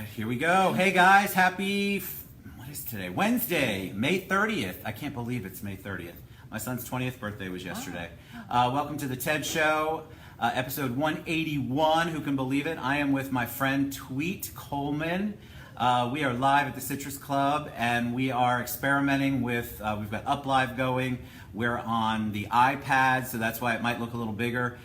right, here we go. Hey guys, what is today? Wednesday, May 30th. I can't believe it's May 30th. My son's 20th birthday was yesterday. Welcome to the TED Show, episode 181. Who can believe it? I am with my friend Tweet Coleman. We are live at the Citrus Club, and we are experimenting with, we've got Up Live going. We're on the iPad, so that's why it might look a little bigger.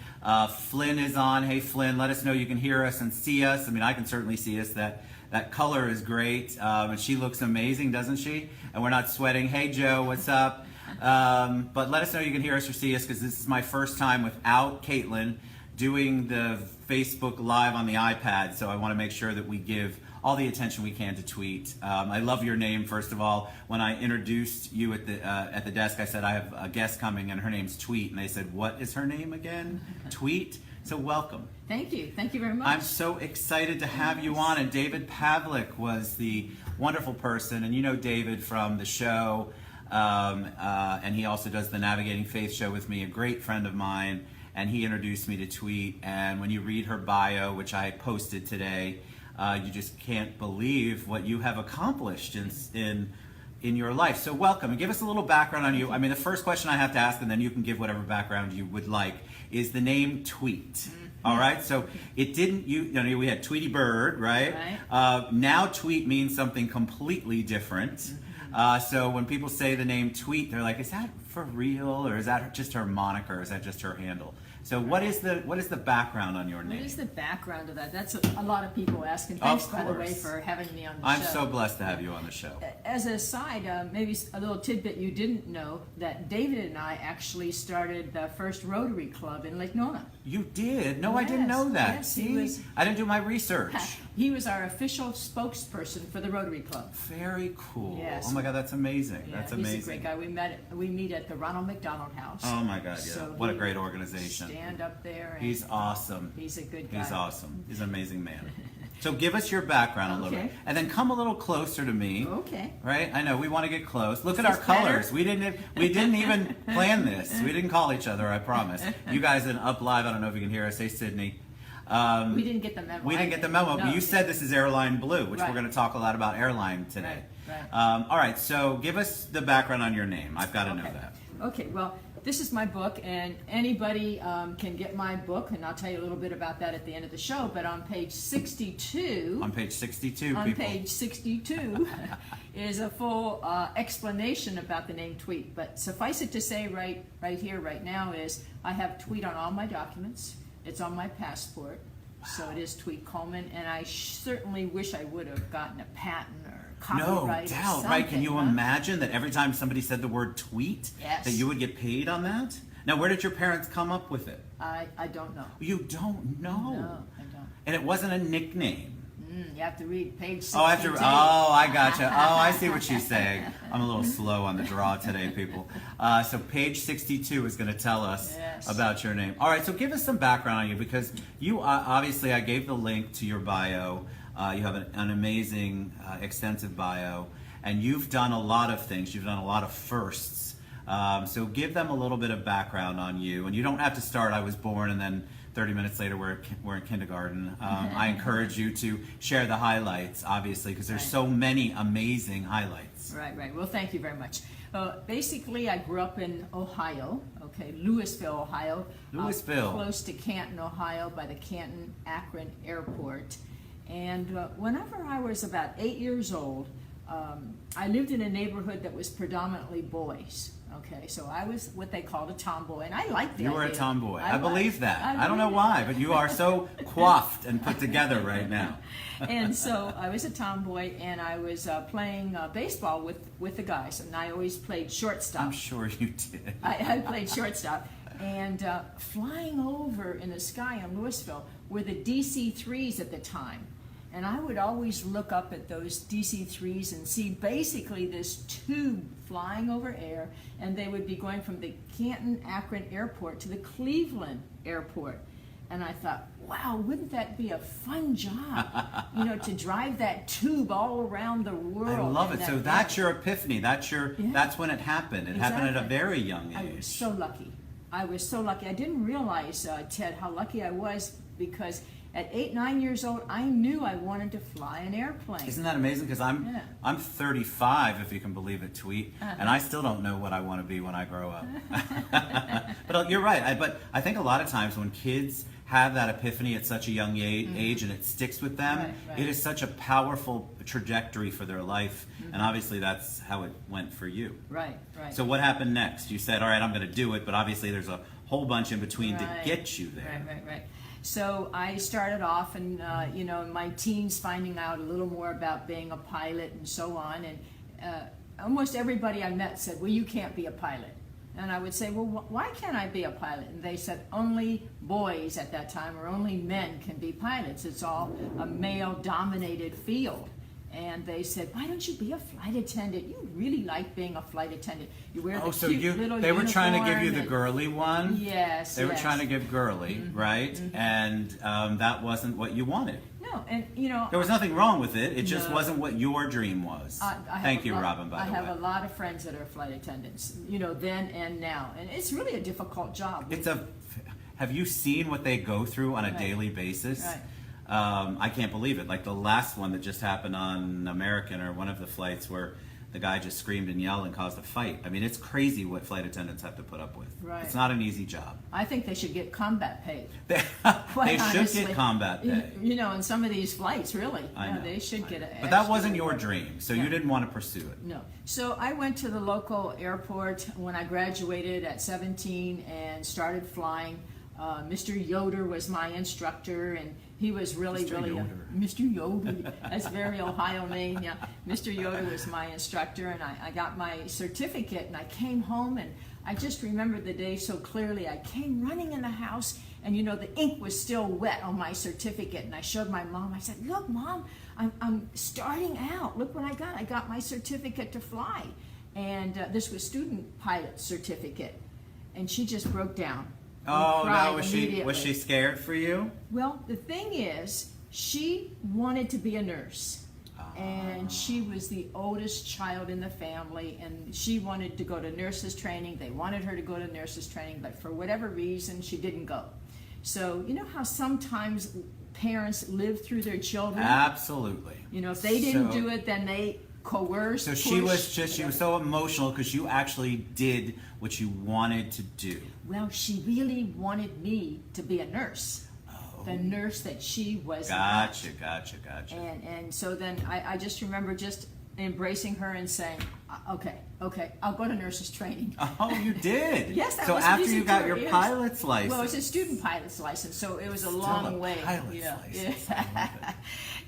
Flynn is on. Hey Flynn, let us know you can hear us and see us. I mean, I can certainly see us. That color is great, and she looks amazing, doesn't she? And we're not sweating. Hey Joe, what's up? But let us know you can hear us or see us, because this is my first time without Caitlin doing the Facebook Live on the iPad, so I want to make sure that we give all the attention we can to Tweet. I love your name, first of all. When I introduced you at the desk, I said I have a guest coming and her name's Tweet, and they said, what is her name again? Tweet? So welcome. Thank you very much. I'm so excited to have you on, and David Pavlik was the wonderful person, and you know David from the show, and he also does the Navigating Faith show with me, a great friend of mine, and he introduced me to Tweet. And when you read her bio, which I posted today, you just can't believe what you have accomplished in your life. So welcome, and give us a little background on you. I mean, the first question I have to ask, and then you can give whatever background you would like, is the name Tweet. All right, so it didn't, you know, we had Tweety Bird, right? Now Tweet means something completely different. So when people say the name Tweet, they're like, is that for real, or is that just her moniker, or is that just her handle? So what is the background on your name? What is the background of that? That's a lot of people asking. Thanks, by the way, for having me on the show. I'm so blessed to have you on the show. As a side, maybe a little tidbit you didn't know, that David and I actually started the first Rotary Club in Lake Nona. You did? No, yes, I didn't know that. Yes, See? I didn't do my research. He was our official spokesperson for the Rotary Club. Very cool. Yes. Oh my God, that's amazing. Yeah, that's amazing. He's a great guy. We meet at the Ronald McDonald House. Oh my God, yeah. So what a great organization. Stand up there. And he's awesome. He's a good guy. He's awesome. He's an amazing man. So give us your background a little bit, and then come a little closer to me. Okay. Right? I know we want to get close. Look at our colors. We didn't even plan this. We didn't call each other. I promise. You guys in Up Live, I don't know if you can hear us. Hey Sydney. We didn't get the memo. We didn't get the memo, no. But you said this is airline blue, which right. we're going to talk a lot about airline today. Right. All right. So give us the background on your name. I've got to know that. Okay. Well, this is my book, and anybody can get my book, and I'll tell you a little bit about that at the end of the show. But on page 62, on page 62, page 62 is a full explanation about the name Tweet. But suffice it to say, right here, right now, is I have Tweet on all my documents. It's on my passport, so it is Tweet Coleman, and I certainly wish I would have gotten a patent or copyright. No doubt, right? Can you imagine that every time somebody said the word tweet, yes, that you would get paid on that? Now, where did your parents come up with it? I don't know. You don't know? No, I don't. And it wasn't a nickname? You have to read page 62. I gotcha. Oh, I see what she's saying. I'm a little slow on the draw today, people. So page 62 is going to tell us about your name. All right, so give us some background on you, because you obviously, I gave the link to your bio. You have an amazing, extensive bio, and you've done a lot of things. You've done a lot of firsts. So give them a little bit of background on you, and you don't have to start, I was born, and then 30 minutes later we're in kindergarten. I encourage you to share the highlights, obviously, because there's so many amazing highlights. Right. Well, thank you very much. Basically, I grew up in Ohio, Louisville, Ohio. Louisville. Close to Canton, Ohio, by the Canton-Akron Airport. And whenever I was about 8 years old, I lived in a neighborhood that was predominantly boys. So I was what they called a tomboy, and I liked the idea. You were a tomboy. I believe that. I don't know why, but you are so coiffed and put together right now. And so I was a tomboy, and I was playing baseball with the guys, and I always played shortstop. I'm sure you did. I played shortstop, and flying over in the sky in Louisville were the DC-3s at the time. And I would always look up at those DC-3s and see basically this tube flying over air, and they would be going from the Canton-Akron Airport to the Cleveland Airport. And I thought, wow, wouldn't that be a fun job, to drive that tube all around the world. I love it. So that's your epiphany. That's when it happened. It happened at a very young age. I was so lucky. I didn't realize, Ted, how lucky I was, because at 8, 9 years old, I knew I wanted to fly an airplane. Isn't that amazing? Because I'm 35, if you can believe it, Tweet, and I still don't know what I want to be when I grow up. But you're right. But I think a lot of times when kids have that epiphany at such a young age and it sticks with them, it is such a powerful trajectory for their life. And obviously that's how it went for you. Right. So what happened next? You said, all right, I'm going to do it, but obviously there's a whole bunch in between to get you there. Right. So I started off in, in my teens finding out a little more about being a pilot and so on. And almost everybody I met said, well, you can't be a pilot. And I would say, well, why can't I be a pilot? And they said, only boys at that time, or only men can be pilots. It's all a male-dominated field. And they said, why don't you be a flight attendant? You really like being a flight attendant. You wear the cute little they were trying to give you the uniform girly one? Yes. They were trying to give girly, right? And that wasn't what you wanted. No, and there was nothing wrong with it. It just wasn't what your dream was. Thank you, Robin, by the way. I have a lot of friends that are flight attendants, then and now. And it's really a difficult job. Have you seen what they go through on a daily basis? Right. I can't believe it. Like the last one that just happened on American, or one of the flights where the guy just screamed and yelled and caused a fight. I mean, it's crazy what flight attendants have to put up with. Right. It's not an easy job. I think they should get combat pay. They should get combat pay. In some of these flights, really. I know. They should get it. But that wasn't your dream, so you didn't want to pursue it. No. So I went to the local airport when I graduated at 17 and started flying. Mr. Yoder was my instructor, and he was really, Mr. Yoder. That's a very Ohio name, yeah. Mr. Yoder was my instructor, and I got my certificate, and I came home, and I just remember the day so clearly. I came running in the house, and the ink was still wet on my certificate, and I showed my mom. I said, look, Mom, I'm starting out. Look what I got. I got my certificate to fly. And this was student pilot certificate. And she just broke down. Oh, no, was she scared for you? Well, the thing is, she wanted to be a nurse. And she was the oldest child in the family, and she wanted to go to nurses training. They wanted her to go to nurses training, but for whatever reason, she didn't go. So, you know how sometimes parents live through their children? Absolutely. If they didn't do it, then they coerced. So she was so emotional because you actually did what you wanted to do. Well, she really wanted me to be a nurse. The nurse that she was. Gotcha. And so then I just remember just embracing her and saying, okay, I'll go to nurses training. Oh, you did? Yes, that so was after you got your pilot's license. Well, it's a student pilot's license, so it was a long way. License.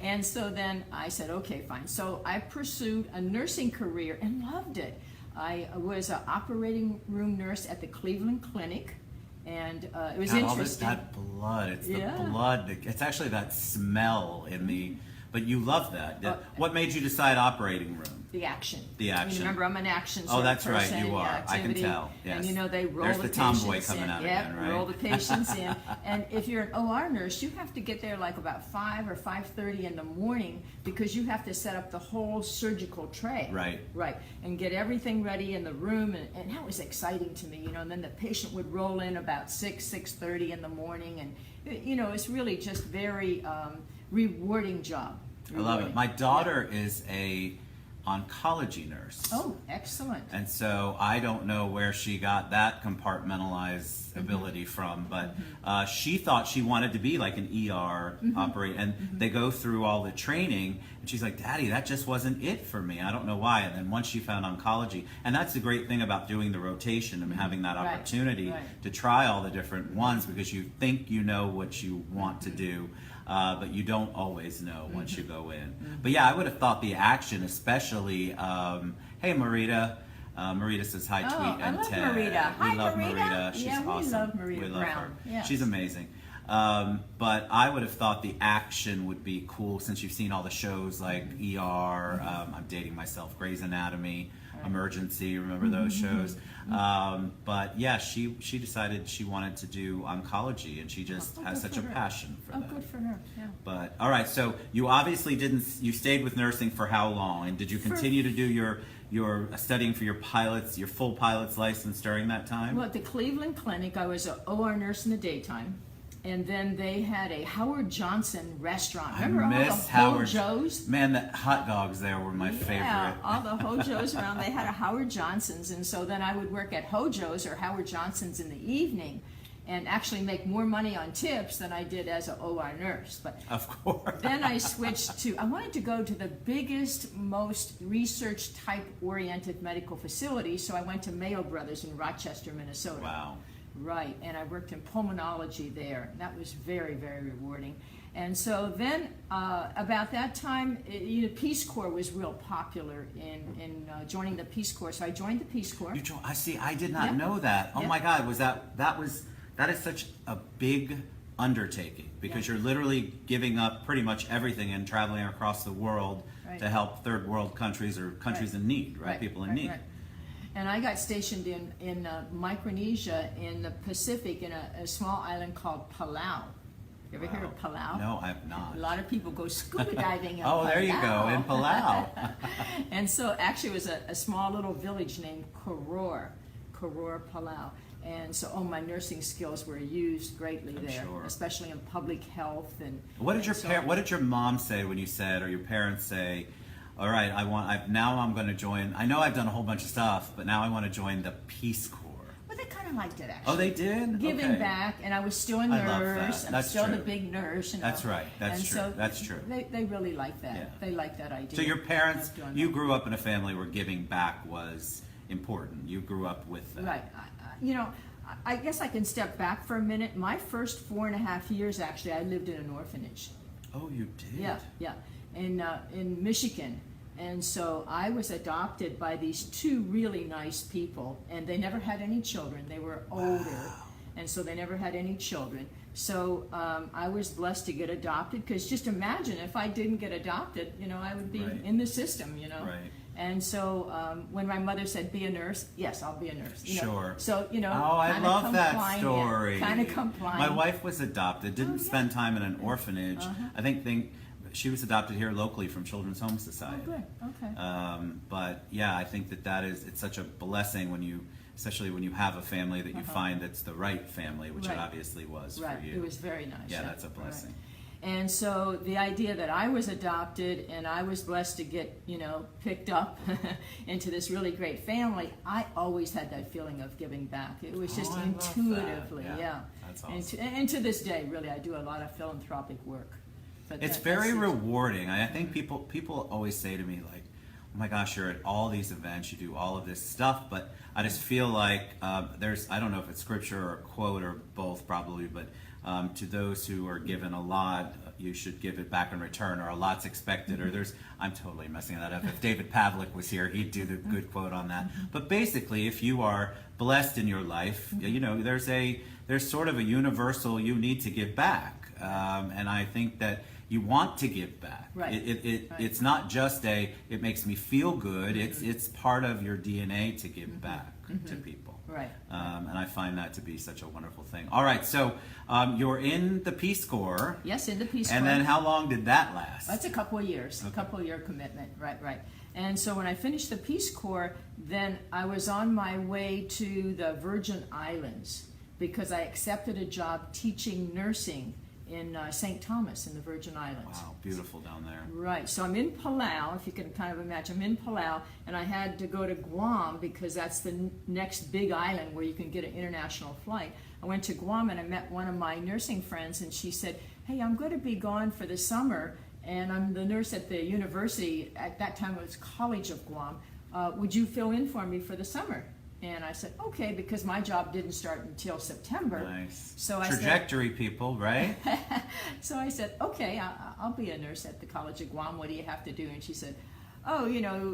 And so then I said, okay, fine. So I pursued a nursing career and loved it. I was an operating room nurse at the Cleveland Clinic. And it was interesting. That blood, it's the blood. It's actually that smell in the, but you love that. What made you decide operating room? The action. The action. Remember, I'm an action sort Oh, that's of person. right, you are. Activity. I can tell. Yes. And they roll There's the patients tomboy coming in. out again, right? Roll the patients in. And if you're an OR nurse, you have to get there like about 5 or 5:30 in the morning because you have to set up the whole surgical tray. Right. And get everything ready in the room, and that was exciting to me, And then the patient would roll in about 6:30 in the morning, and it's really just very rewarding job. I love it. My daughter is a oncology nurse. Oh, excellent. And so I don't know where she got that compartmentalized ability from, but she thought she wanted to be like an ER operator, and they go through all the training, and she's like, Daddy, that just wasn't it for me. I don't know why. And then once she found oncology, and that's the great thing about doing the rotation and having that opportunity to try all the different ones, because you think you know what you want to do. But you don't always know once you go in. But yeah, I would have thought the action, especially, hey Marita. Marita says hi, Tweet and Ted. Marita. We love Marita. She's awesome. We love Marita We love Brown. her. Yes. She's amazing. But I would have thought the action would be cool since you've seen all the shows like ER, I'm dating myself, Grey's Anatomy, Emergency, remember those shows? But yeah, she decided she wanted to do oncology, and she just has such a passion for that. Oh, good for her, yeah. But all right, so you obviously you stayed with nursing for how long? And did you continue to do your studying for your full pilot's license during that time? Well, at the Cleveland Clinic, I was an OR nurse in the daytime. And then they had a Howard Johnson restaurant. I Remember all the miss Howard Hojos? Man, the hot dogs there were my Yeah, favorite. all the Hojos around. They had a Howard Johnson's, and so then I would work at Hojos or Howard Johnson's in the evening, and actually make more money on tips than I did as an OR nurse. But Of course. then I switched to, I wanted to go to the biggest, most research type oriented medical facility, so I went to Mayo Brothers in Rochester, Minnesota. Wow. Right, and I worked in pulmonology there. That was very, very rewarding. And so then, about that time, Peace Corps was real popular in joining the Peace Corps. So I joined the Peace Corps. I see. I did not Yeah. know that. Oh Yeah. my God, that is such a big undertaking because Yeah. you're literally giving up pretty much everything and traveling across the world Right. to help third world countries or countries Right. in need, right? People in need. Right. And I got stationed in Micronesia in the Pacific in a small island called Palau. You ever hear of Palau? No, I have not. A lot of people go scuba diving in Oh, Palau. there you go, in Palau. And so actually it was a small little village named Koror, Palau. And so my nursing skills were used greatly I'm there, sure. especially in public health and. What did and What did your mom say when you said, or your parents say, "All right, now I'm going to join. I know I've done a whole bunch of stuff, but now I want to join the Peace Corps." Well, they kind of liked it actually. Oh, they did. Giving Okay. back, and I was still a I love nurse. that. I'm That's still the true. big nurse. You know? That's right. That's And true. so That's true. They really like that. Yeah. They like that idea. So your parents, of doing you that. grew up in a family where giving back was important. You grew up with that. Right. I guess I can step back for a minute. My first 4.5 years, actually, I lived in an orphanage. Oh, you did? Yeah, in Michigan. And so I was adopted by these two really nice people, and they never had any children. They were older, and so they never had any children. So I was blessed to get adopted, because just imagine if I didn't get adopted, I would be Right. in the system, Right. And so when my mother said, be a nurse, yes, I'll be a nurse. Sure. So, Oh, I love that compliant, story. Kind of compliant. My wife was adopted, didn't yeah. spend time in an orphanage. I think she was adopted here locally from Children's Home Oh, Society. good. Okay. But yeah, I think it's such a blessing especially when you have a family that you find that's the right family, which Right. it obviously was Right. for you. It was very nice. Yeah, that's a blessing. Right. And so the idea that I was adopted and I was blessed to get, picked up into this really great family, I always had that feeling of giving back. It was just I love that. intuitively, Yeah, that's awesome. And to this day, really, I do a lot of philanthropic work. But It's that's very it. rewarding. I think people always say to me like, "Oh my gosh, you're at all these events, you do all of this stuff," but I just feel like I don't know if it's scripture or a quote or both probably, but to those who are given a lot, you should give it back in return, or a lot's expected, or I'm totally messing that up. If David Pavlik was here, he'd do the good quote on that. But basically, if you are blessed in your life, there's sort of a universal, you need to give back. And I think that you want to give back. Right. It's not just it makes me feel good. It's part of your DNA to give back to people. Right. And I find that to be such a wonderful thing. All right, so you're in the Peace Corps. Yes, in the Peace Corps. And then how long did that last? That's a couple of years, a couple of year commitment, right. And so when I finished the Peace Corps, then I was on my way to the Virgin Islands because I accepted a job teaching nursing in St. Thomas in the Virgin Islands. Wow, beautiful down there. Right, so I'm in Palau, if you can kind of imagine. I'm in Palau, and I had to go to Guam because that's the next big island where you can get an international flight. I went to Guam and I met one of my nursing friends, and she said, "Hey, I'm going to be gone for the summer, and I'm the nurse at the university." At that time it was College of Guam. Would you fill in for me for the summer? And I said, okay, because my job didn't start until September. Nice. So I Trajectory, people, right? So I said, okay, I'll be a nurse at the College of Guam. What do you have to do? And she said, oh,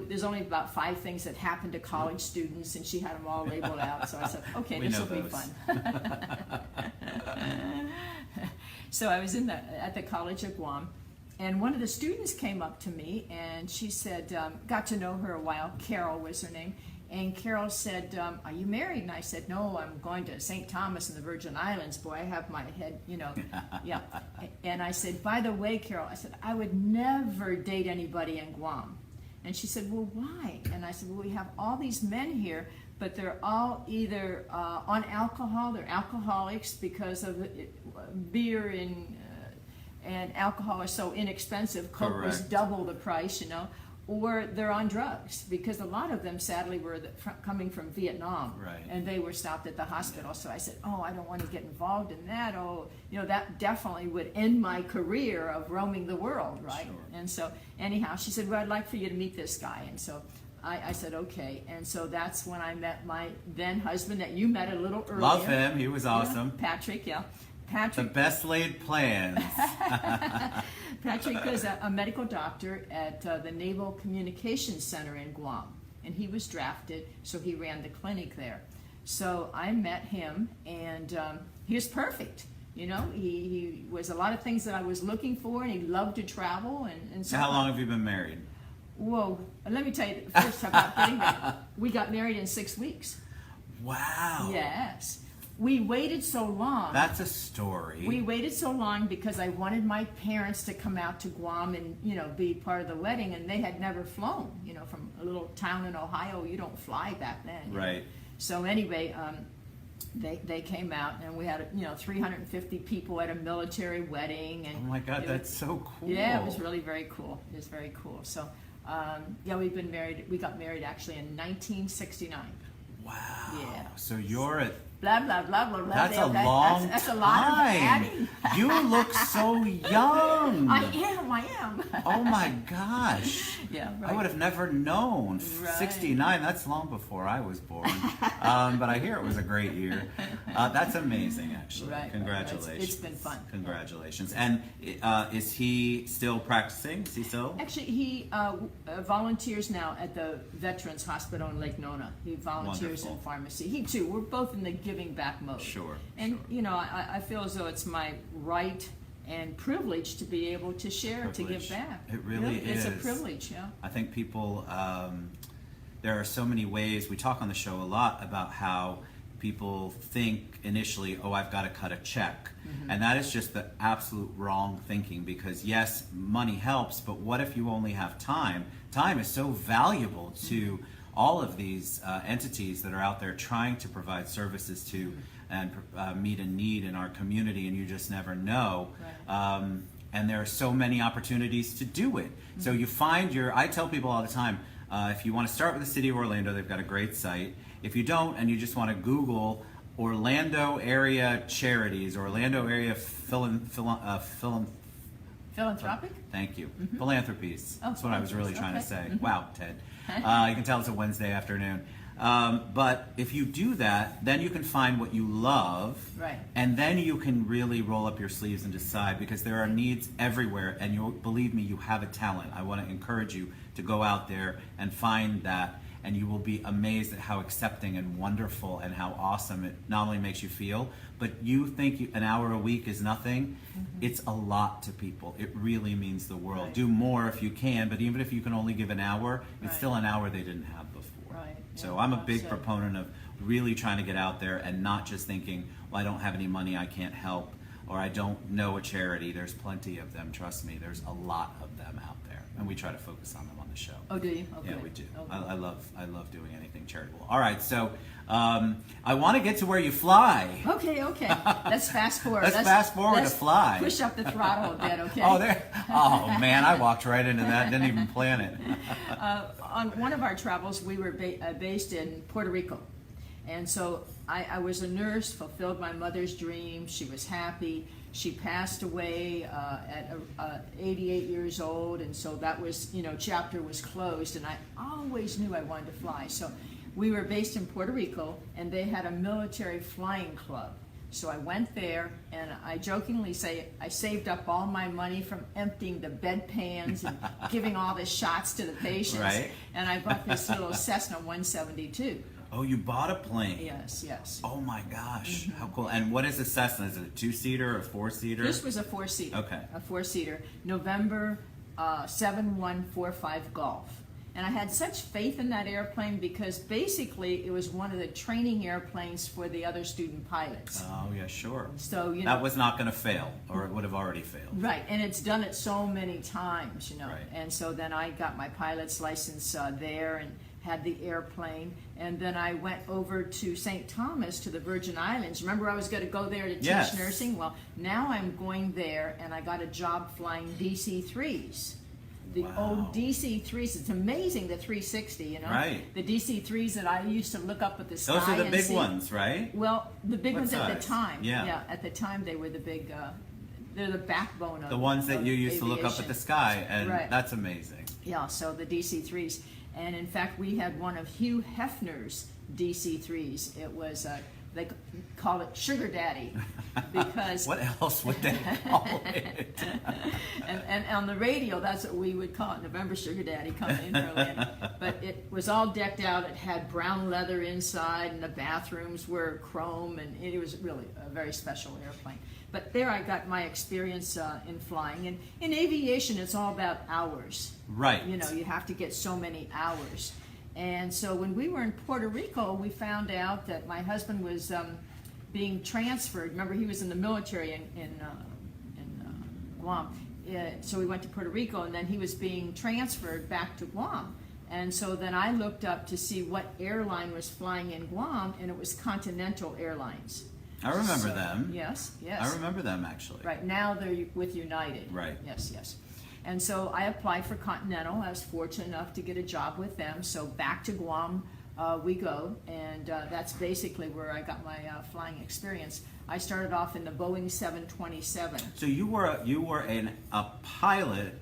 there's only about 5 things that happen to college students, and she had them all labeled out. So I said, okay, this will be fun. So I was at the College of Guam, and one of the students came up to me, and she said, got to know her a while. Carol was her name. And Carol said, are you married? And I said, no, I'm going to St. Thomas in the Virgin Islands. Boy, I have my head, yeah. And I said, by the way, Carol, I said, I would never date anybody in Guam. And she said, well, why? And I said, well, we have all these men here, but they're all either on alcohol. They're alcoholics because of beer and alcohol is so inexpensive. Coke was Correct. double the price, or they're on drugs because a lot of them sadly were coming from Vietnam, Right. and they were stopped at the hospital. So I said, oh, I don't want to get involved in that. Oh, that definitely would end my career of roaming the world, right? Sure. And so anyhow, she said, well, I'd like for you to meet this guy. And so I said, okay. And so that's when I met my then husband that you met a little earlier. Love him. He was Yeah, awesome. Patrick, yeah. The Patrick best laid plans. Patrick was a medical doctor at the Naval Communications Center in Guam, and he was drafted, so he ran the clinic there. So I met him, and he was perfect. He was a lot of things that I was looking for, and he loved to travel. And so How long have you been married? Whoa, let me tell you first about getting married. We got married in 6 weeks. Wow. Yes. We waited so long. That's a story. We waited so long because I wanted my parents to come out to Guam and, be part of the wedding, and they had never flown, from a little town in Ohio. You don't fly back then. Right. So anyway, they came out, and we had, 350 people at a military wedding. And Oh my God, that's so cool. Yeah, it was really very cool. It was very cool. So, we've been married. We got married actually in 1969. Wow. Yeah. So you're at Blah, blah, blah, blah, blah. That's a That- long that's a lot of time. adding. You look so young. I am. Oh my gosh. Yeah, right. I would have never known. Right. 69, that's long before I was born. But I hear it was a great year. That's amazing, actually. Right. Congratulations. It's been fun. Congratulations. And is he still practicing? Is he still? Actually, he volunteers now at the Veterans Hospital in Lake Nona. He volunteers Wonderful. in pharmacy. He too. We're both in the giving back mode. Sure. And sure. I feel as though it's my right and privilege to be able to share, to Privilege. give back. It really It's a is. privilege, yeah. I think people, there are so many ways, we talk on the show a lot about how people think initially, oh, I've got to cut a check. Mm-hmm. And that is just the absolute wrong thinking, because yes, money helps, but what if you only have time? Time is so valuable to all of these entities that are out there trying to provide services to and meet a need in our community, and you just never know. Right. And there are so many opportunities to do it. So you find I tell people all the time, if you want to start with the city of Orlando, they've got a great site. If you don't, and you just want to Google Orlando area charities, Orlando area Philanthropic? Thank you. Philanthropies. Oh, That's what I was really trying to okay. say. Wow, Ted. You can tell it's a Wednesday afternoon. But if you do that, then you can find what you love. Right. And then you can really roll up your sleeves and decide, because there are needs everywhere. And believe me, you have a talent. I want to encourage you to go out there and find that. And you will be amazed at how accepting and wonderful and how awesome it not only makes you feel, but you think an hour a week is nothing. It's a lot to people. It really means the world. Right. Do more if you can, but even if you can only give an hour, it's Right. still an hour they didn't have before. Right. So Yeah, I'm a well big said. proponent of really trying to get out there and not just thinking, well, I don't have any money, I can't help, or I don't know a charity. There's plenty of them, trust me. There's a lot of them out there, and we try to focus on them on the show. Oh, do you? Okay. Yeah, we do. Okay. I love doing anything charitable. All right, so I want to get to where you fly. Okay. Let's fast forward. Let's fast forward let's to fly. Push up the throttle a bit, okay? Oh man, I walked right into that. Didn't even plan it. On one of our travels, we were based in Puerto Rico. And so I was a nurse, fulfilled my mother's dream. She was happy. She passed away at 88 years old, and so that was, chapter was closed, and I always knew I wanted to fly. So we were based in Puerto Rico, and they had a military flying club. So I went there, and I jokingly say I saved up all my money from emptying the bedpans and giving all the shots to the patients. Right. And I bought this little Cessna 172. Oh, you bought a plane. Yes. Oh my gosh, how cool. And what is a Cessna? Is it a 2-seater or a 4-seater? This was a 4-seater. Okay. A 4-seater. November 7145 Golf. And I had such faith in that airplane because basically it was one of the training airplanes for the other student pilots. Oh yeah, sure. So, That was not going to fail, or it would have already failed. Right, and it's done it so many times, Right. And so then I got my pilot's license there, and had the airplane, and then I went over to St. Thomas to the Virgin Islands. Remember I was going to go there to teach Yes. nursing? Well, now I'm going there, and I got a job flying DC-3s. The Wow. old DC-3s. It's amazing, the 360, you know? Right. The DC-3s that I used to look up at the sky Those are the and big see. ones, right? Well, the big What ones at the size? time. Yeah. At the time they were the big, they're the backbone of The ones that of you used to look up at aviation. the sky, and Right. that's amazing. Yeah, so the DC-3s. And in fact, we had one of Hugh Hefner's DC-3s. It was, they call it Sugar Daddy because... What else would they call it? and on the radio, that's what we would call it, November Sugar Daddy coming in early. But it was all decked out. It had brown leather inside, and the bathrooms were chrome, and it was really a very special airplane. But there I got my experience in flying. And in aviation, it's all about hours. Right. You know, you have to get so many hours. And so when we were in Puerto Rico, we found out that my husband was being transferred. Remember, he was in the military in Guam. So we went to Puerto Rico, and then he was being transferred back to Guam. And so then I looked up to see what airline was flying in Guam, and it was Continental Airlines. I remember So, them. Yes, yes. I remember them, actually. Right, now they're with United. Right. Yes, yes. And so I applied for Continental. I was fortunate enough to get a job with them. So back to Guam we go, and that's basically where I got my flying experience. I started off in the Boeing 727. So you were a pilot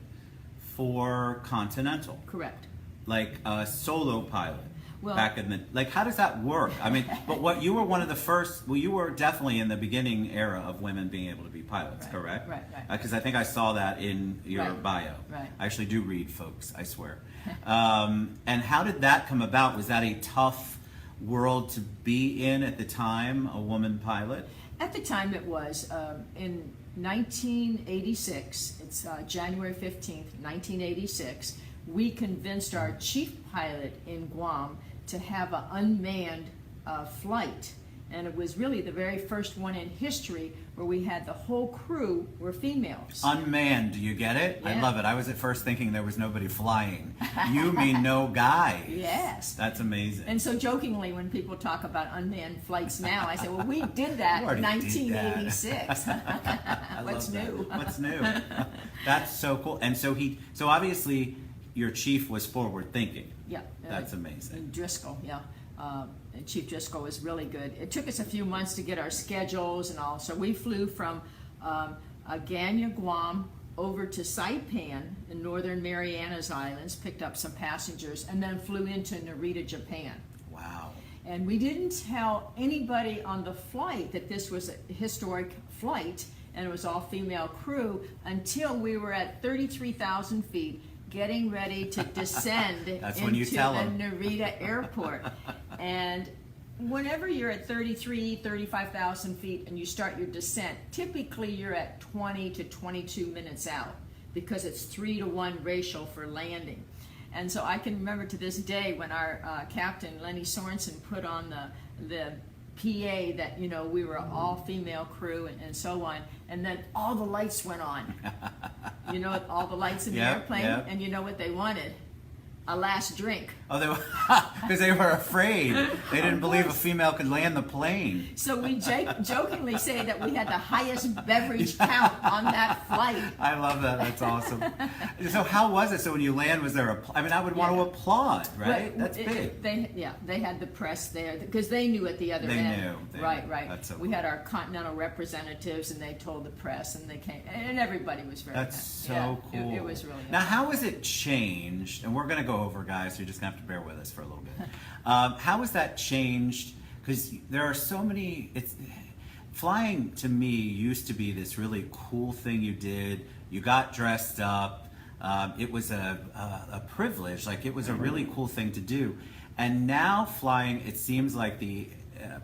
for Continental, Correct. like a solo pilot. Well- back in the, like, how does that work? I mean, but what, you were one of the first, well, you were definitely in the beginning era of women being able to be pilots, Right, correct? right, right. Because I think I saw that in your Right, bio. right. I actually do read, folks, I swear. And how did that come about? Was that a tough world to be in at the time, a woman pilot? At the time it was, in 1986, it's January 15th, 1986, we convinced our chief pilot in Guam to have an unmanned flight. And it was really the very first one in history where we had the whole crew were females. Unmanned, do you get it? I Yeah. love it. I was at first thinking there was nobody flying. You mean no guy. Yes. That's amazing. And so jokingly, when people talk about unmanned flights now, I say, well, we did that You in already did that. 1986. I What's love that. new? What's new? That's so cool. And so so obviously your chief was forward thinking. Yeah. That's amazing. Driscoll, yeah. And Chief Driscoll was really good. It took us a few months to get our schedules and all. So we flew from Agana, Guam, over to Saipan in northern Marianas Islands, picked up some passengers, and then flew into Narita, Japan. Wow. And we didn't tell anybody on the flight that this was a historic flight and it was all female crew until we were at 33,000 feet getting ready to descend That's into when you tell the 'em. Narita airport. And whenever you're at 35,000 feet and you start your descent, typically you're at 20 to 22 minutes out because it's 3-to-1 ratio for landing. And so I can remember to this day when our captain, Lenny Sorensen, put on the PA that, you know, we were all female crew and so on. And then all the lights went on. You know, all the lights in the Yep, airplane. yep. And you know what they wanted? A last drink. Oh, they were, because they were afraid. They didn't believe a course. female could land the plane. So we jokingly say that we had the highest beverage count on that flight. I love that. That's awesome. So how was it? So when you land, was there I mean, I would want to Yeah. applaud, right? But That's big. They had the press there because they knew at the other They end. knew. Right. That's so We cool. had our continental representatives, and they told the press, and they came, and everybody was very. That's happy. so Yeah, cool. It was really. Now, nice. how has it changed? And we're going to go over, guys, so you're just going to have to bear with us for a little bit. How has that changed? Because there are so many. Flying to me used to be this really cool thing you did. You got dressed up. It was a privilege. Like, it was a really cool thing to do. And now flying, it seems like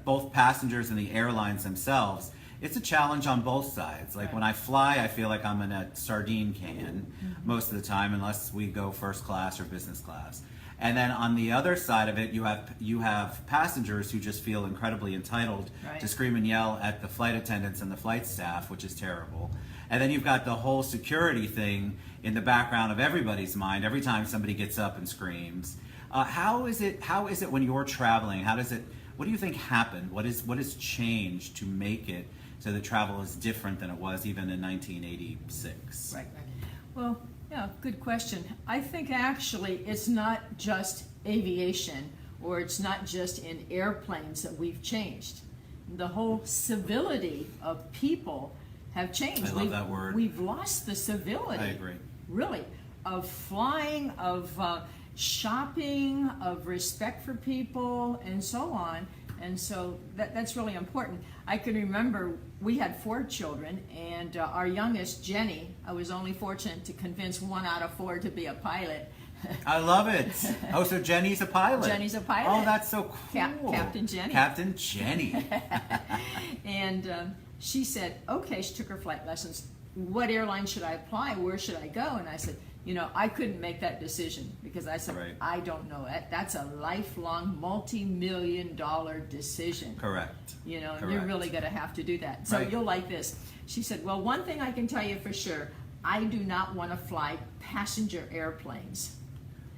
both passengers and the airlines themselves, it's a challenge on both sides. Like, Right. when I fly, I feel like I'm in a sardine can most of the time, unless we go first class or business class. And then on the other side of it, you have passengers who just feel incredibly entitled Right. to scream and yell at the flight attendants and the flight staff, which is terrible. And then you've got the whole security thing in the background of everybody's mind every time somebody gets up and screams. How is it? How is it when you're traveling? How does it? What do you think happened? What has changed to make it so that travel is different than it was even in 1986? Right. Well, yeah, good question. I think actually it's not just aviation, or it's not just in airplanes that we've changed. The whole civility of people have changed. I love that word. We've lost the civility. I agree. Really, of flying, of shopping, of respect for people, and so on. And so that's really important. I can remember we had 4 children, and our youngest, Jenny, I was only fortunate to convince 1 out of 4 to be a pilot. I love it. Oh, so Jenny's a pilot. Jenny's a pilot. Oh, that's so cool. Captain Jenny. Captain Jenny. And she said, okay, she took her flight lessons. What airline should I apply? Where should I go? And I said, I couldn't make that decision because I said, Right. I don't know. That's a lifelong, multi-million-dollar decision. Correct. You're Correct. really going to have to do that. So Right. you'll like this. She said, well, one thing I can tell you for sure, I do not want to fly passenger airplanes.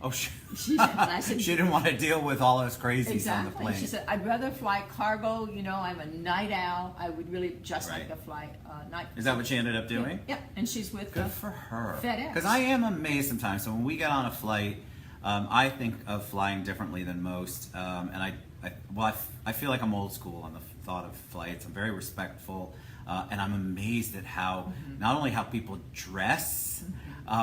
Oh, She said, and I said, she didn't want to deal with all those crazies on the exactly. plane. She said, I'd rather fly cargo. I'm a night owl. I would really just Right. like to fly night. Is that what she ended up Yeah, doing? yeah. And she's with Good for her. FedEx. Because I am amazed sometimes. So when we get on a flight, I think of flying differently than most. And I feel like I'm old school on the thought of flights. I'm very respectful. And I'm amazed at how, not only how people dress,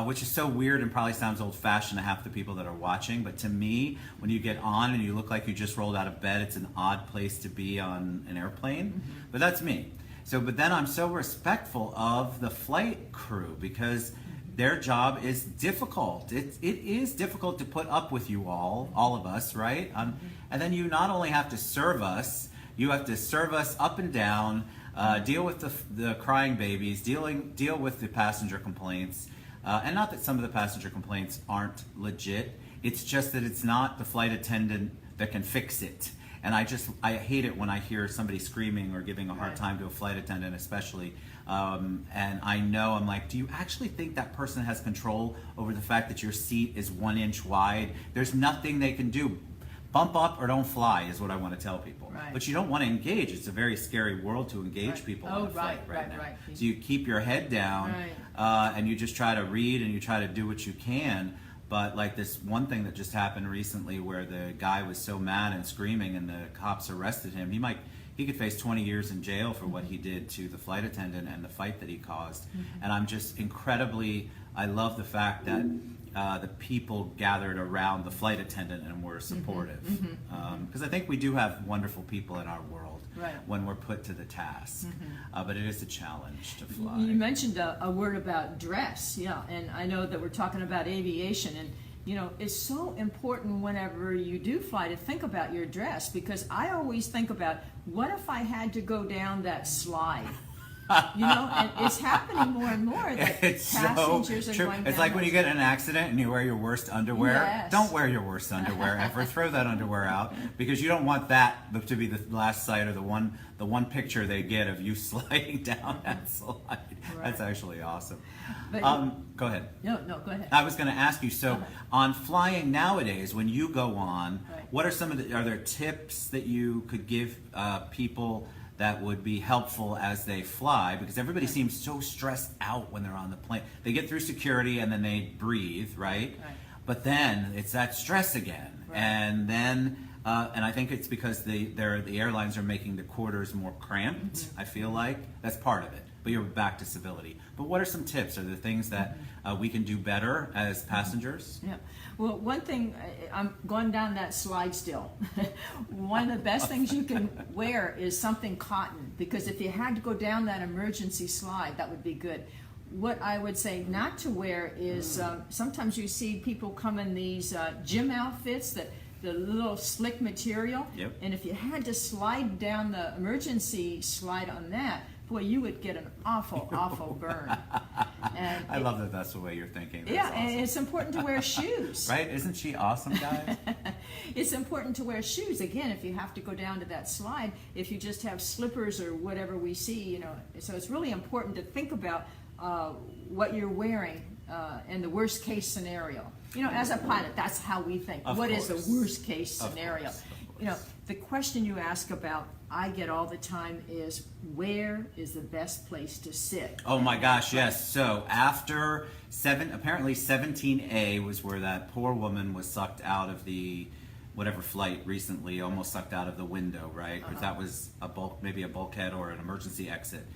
which is so weird and probably sounds old-fashioned to half the people that are watching, but to me, when you get on and you look like you just rolled out of bed, it's an odd place to be on an airplane. But that's me. But then I'm so respectful of the flight crew because their job is difficult. It is difficult to put up with you all of us, right? And then you not only have to serve us, you have to serve us up and down, deal with the crying babies, deal with the passenger complaints. And not that some of the passenger complaints aren't legit. It's just that it's not the flight attendant that can fix it. And I hate it when I hear somebody screaming or giving a hard time to a flight attendant, especially. And I know, I'm like, do you actually think that person has control over the fact that your seat is 1 inch wide? There's nothing they can do. Bump up or don't fly is what I want to tell people. Right. But you don't want to engage. It's a very scary world to engage Right. people Oh, on a flight right, now. right. So you keep your head down and you just try to read and you try to do what you can. But like this one thing that just happened recently where the guy was so mad and screaming and the cops arrested him, he could face 20 years in jail for what he did to the flight attendant and the fight that he caused. And I'm just I love the fact that the people gathered around the flight attendant and were supportive. Because I think we do have wonderful people in our world when we're put to the task. But it is a challenge to fly. You mentioned a word about dress, and I know that we're talking about aviation, and it's so important whenever you do fly to think about your dress, because I always think about, what if I had to go down that slide? And it's happening more and more that It's passengers so are true. going It's down like when you those- get in an accident and you wear your worst underwear. Yes. Don't wear your worst underwear ever. Throw that underwear out because you don't want that to be the last sight or the one picture they get of you sliding down that slide. Right. That's actually awesome. But- Go ahead. No, go ahead. I was going to ask you, so on flying nowadays, when you go on, Right. what are are there tips that you could give people that would be helpful as they fly? Because everybody seems so stressed out when they're on the plane. They get through security and then they breathe, right? But then it's that stress again. Right. And then, and I think it's because the airlines are making the quarters more cramped, I feel like. That's part of it. But you're back to civility. But what are some tips? Are there things that we can do better as passengers? Yeah. Well, one thing, I'm going down that slide still. One of the best things you can wear is something cotton, because if you had to go down that emergency slide, that would be good. What I would say not to wear is, sometimes you see people come in these gym outfits, the little slick material. Yep. And if you had to slide down the emergency slide on that, boy, you would get an awful burn. And I love that that's the way you're thinking. That's yeah, awesome. and it's important to wear shoes. Right? Isn't she awesome, guys? It's important to wear shoes. Again, if you have to go down to that slide, if you just have slippers or whatever we see, so it's really important to think about what you're wearing and the worst case scenario. You know, as a pilot, that's how we think. Of What is course. the worst case scenario? Of course. You know, the question you ask about, I get all the time, is where is the best place to sit? Oh my gosh, yes. So after apparently 17A was where that poor woman was sucked out of the whatever flight recently, almost sucked out of the window, right? Or that was maybe a bulkhead or an emergency exit.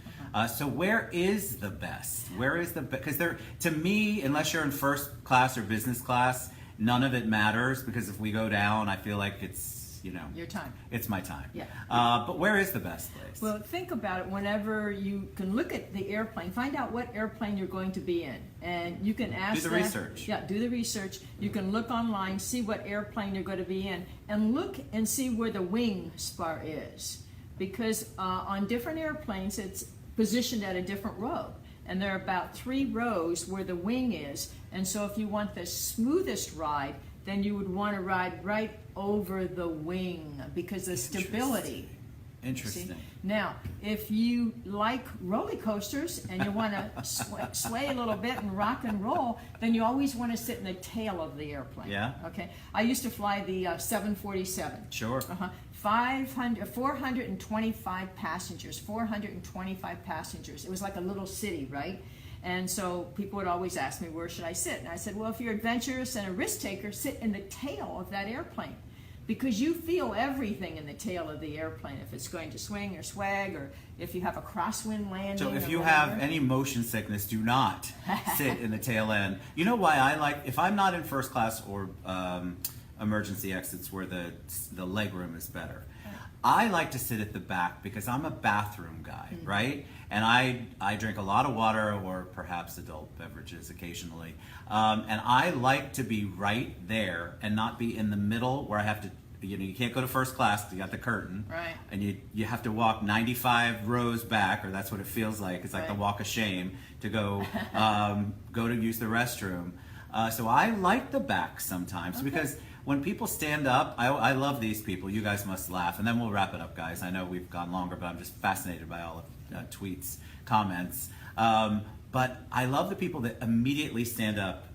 So where is the best? Where is the because to me, unless you're in first class or business class, none of it matters, because if we go down, I feel like it's, you know, Your time. it's my time. Yeah. But where is the best place? Well, think about it. Whenever you can look at the airplane, find out what airplane you're going to be in, and you can ask. Do the research. Yeah, do the research. You can look online, see what airplane you're going to be in, and look and see where the wing spar is, because on different airplanes it's positioned at a different row, and there are about 3 rows where the wing is. And so, if you want the smoothest ride, then you would want to ride right over the wing, because the stability. Interesting. See? Now, if you like roller coasters and you want to sway a little bit and rock and roll, then you always want to sit in the tail of the airplane. Yeah. Okay. I used to fly the 747. Sure. 425 passengers. 425 passengers. It was like a little city, right? And so people would always ask me, where should I sit? And I said, well, if you're adventurous and a risk taker, sit in the tail of that airplane, because you feel everything in the tail of the airplane, if it's going to swing or swag, or if you have a crosswind landing. So if or you whatever. have any motion sickness, do not sit in the tail end. You know why I like, if I'm not in first class or emergency exits where the leg room is better, I like to sit at the back because I'm a bathroom guy, right? And I drink a lot of water, or perhaps adult beverages occasionally. And I like to be right there and not be in the middle where I have to, you know, you can't go to first class, you got the curtain. Right. And you have to walk 95 rows back, or that's what it feels like. It's like the Right. walk of shame to go to use the restroom. So I like the back sometimes, because when people stand up, I love these people. You guys must laugh. And then we'll wrap it up, guys. I know we've gone longer, but I'm just fascinated by all of tweets, comments. But I love the people that immediately stand up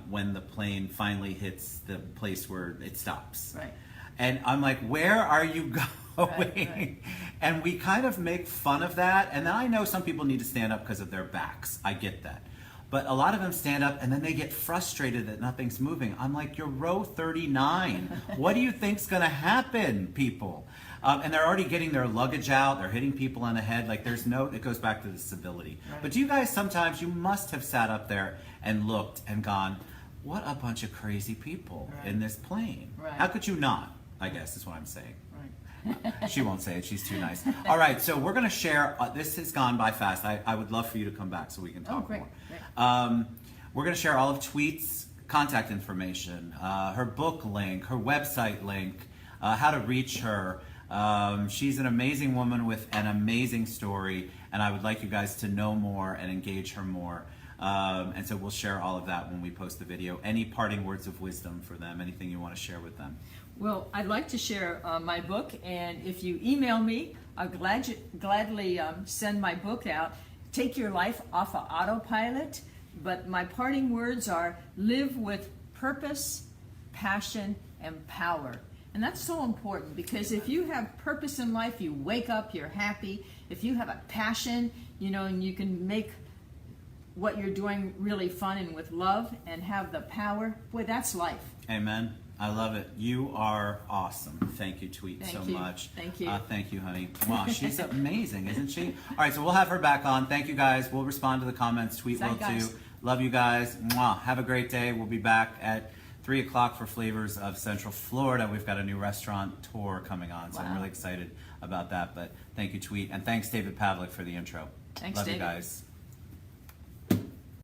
when the plane finally hits the place where it stops. Right. And I'm like, where are you going? Right. And we kind of make fun of that. And then I know some people need to stand up because of their backs. I get that. But a lot of them stand up and then they get frustrated that nothing's moving. I'm like, you're row 39. What do you think's going to happen, people? And they're already getting their luggage out. They're hitting people on the head. Like, it goes back to the civility. Right. But do you guys sometimes, you must have sat up there and looked and gone, what a bunch of crazy people in this plane. Right. How could you not, I guess is what I'm saying. Right. She won't say it. She's too nice. All right, so we're going to share. This has gone by fast. I would love for you to come back so we can talk great, more. great. We're going to share all of Tweet's contact information, her book link, her website link, how to reach her. She's an amazing woman with an amazing story, and I would like you guys to know more and engage her more. And so we'll share all of that when we post the video. Any parting words of wisdom for them? Anything you want to share with them? Well, I'd like to share my book, and if you email me, I'll gladly send my book out. Take your life off of autopilot, but my parting words are: live with purpose, passion, and power. And that's so important, because if you have purpose in life, you wake up, you're happy. If you have a passion, you know, and you can make what you're doing really fun and with love and have the power, boy, that's life. Amen. I love it. You are awesome. Thank you, Tweet, so much. Thank you. Thank you, honey. Wow, she's amazing, isn't she? All right, so we'll have her back on. Thank you, guys. We'll respond to the comments. Tweet will too. Love you guys. Mwah. Have a great day. We'll be back at 3 o'clock for Flavors of Central Florida. We've got a new restaurant tour coming on, so I'm really excited about that. But thank you, Tweet. And thanks, David Pavlik, for the intro. Thanks, Love David. you guys.